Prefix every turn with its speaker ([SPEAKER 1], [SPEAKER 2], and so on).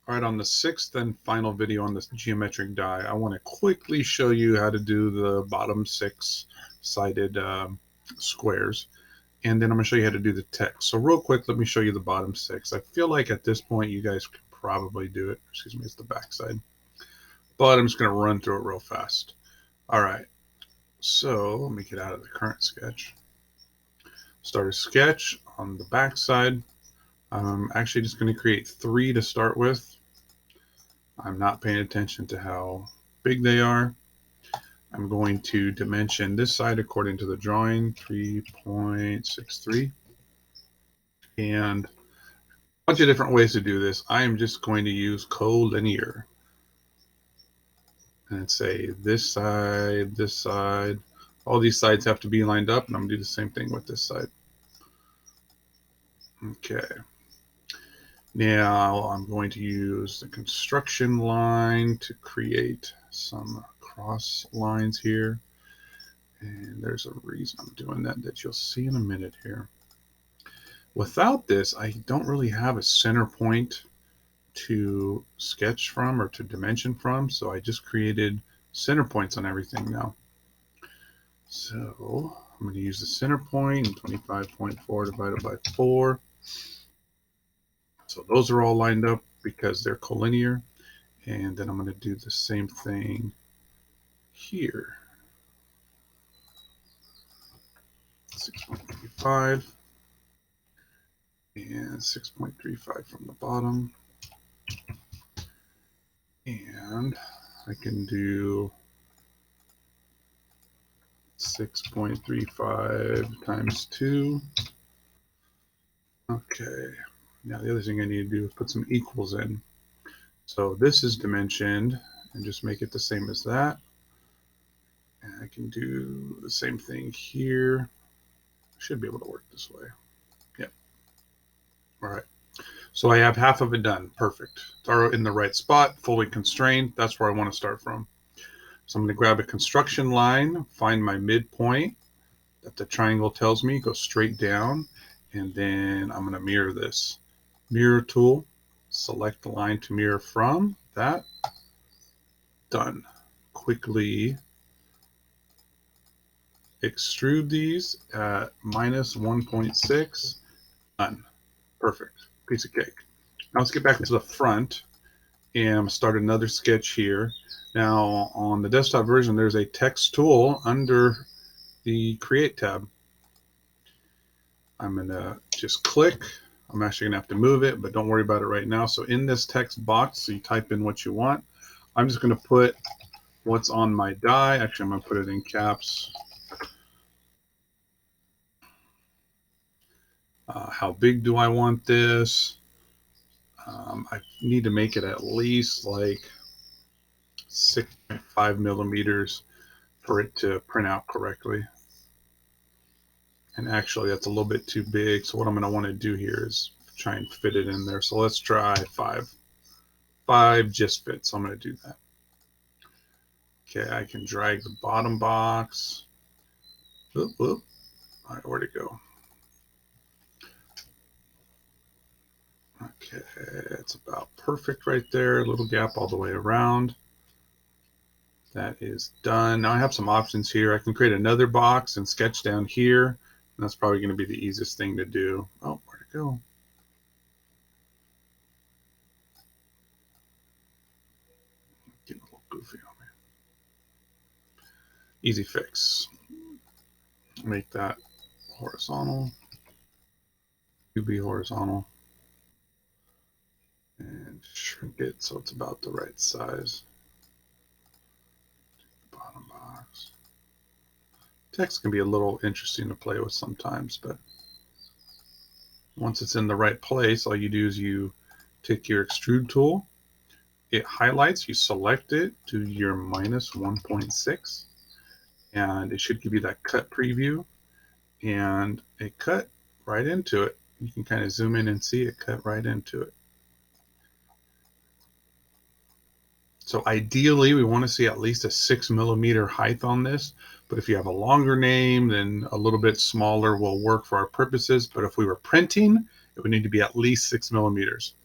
[SPEAKER 1] All right, on the sixth and final video on this geometric die, I want to quickly show you how to do the bottom six-sided squares. And then I'm going to show you how to do the text. So real quick, let me show you the bottom six. I feel like at this point you guys could probably do it. Excuse me, it's the back side. But I'm just going to run through it real fast. All right, so let me get out of the current sketch. Start a sketch on the back side. I'm actually just going to create 3 to start with. I'm not paying attention to how big they are. I'm going to dimension this side according to the drawing, 3.63. And a bunch of different ways to do this. I am just going to use collinear. And say this side. All these sides have to be lined up, and I'm going to do the same thing with this side. Okay. Now I'm going to use the construction line to create some cross lines here. And there's a reason I'm doing that you'll see in a minute here. Without this, I don't really have a center point to sketch from or to dimension from, so I just created center points on everything now. So I'm going to use the center point, 25.4 divided by 4. So those are all lined up because they're collinear. And then I'm going to do the same thing here. 6.35 and 6.35 from the bottom. And I can do 6.35 times 2. Okay. Now the other thing I need to do is put some equals in. So this is dimensioned, and just make it the same as that. And I can do the same thing here. Should be able to work this way. Yep. All right. So I have half of it done. Perfect. It's in the right spot, fully constrained. That's where I want to start from. So I'm going to grab a construction line, find my midpoint that the triangle tells me, go straight down, and then I'm going to mirror this. Mirror tool, select the line to mirror from, that, done. Quickly extrude these at minus 1.6, done. Perfect, piece of cake. Now let's get back to the front and start another sketch here. Now on the desktop version, there's a text tool under the Create tab. I'm going to just click. I'm actually going to have to move it, but don't worry about it right now. So in this text box, so you type in what you want. I'm just going to put what's on my die. Actually, I'm going to put it in caps. How big do I want this? I need to make it at least like 6.5 millimeters for it to print out correctly. And actually, that's a little bit too big. So what I'm going to want to do here is try and fit it in there. So let's try 5. 5 just fits. So I'm going to do that. Okay, I can drag the bottom box. Oop, oop. All right, where'd it go? Okay, it's about perfect right there. A little gap all the way around. That is done. Now I have some options here. I can create another box and sketch down here. And that's probably going to be the easiest thing to do. Oh, where'd it go? Getting a little goofy on me. Easy fix. Make that horizontal. be horizontal. And shrink it so it's about the right size. Bottom box. Text can be a little interesting to play with sometimes, but once it's in the right place, all you do is you take your extrude tool, it highlights, you select it to your minus 1.6, and it should give you that cut preview, and it cut right into it. You can kind of zoom in and see it cut right into it. So ideally, we want to see at least a 6 millimeter height on this. But if you have a longer name, then a little bit smaller will work for our purposes. But if we were printing, it would need to be at least 6 millimeters.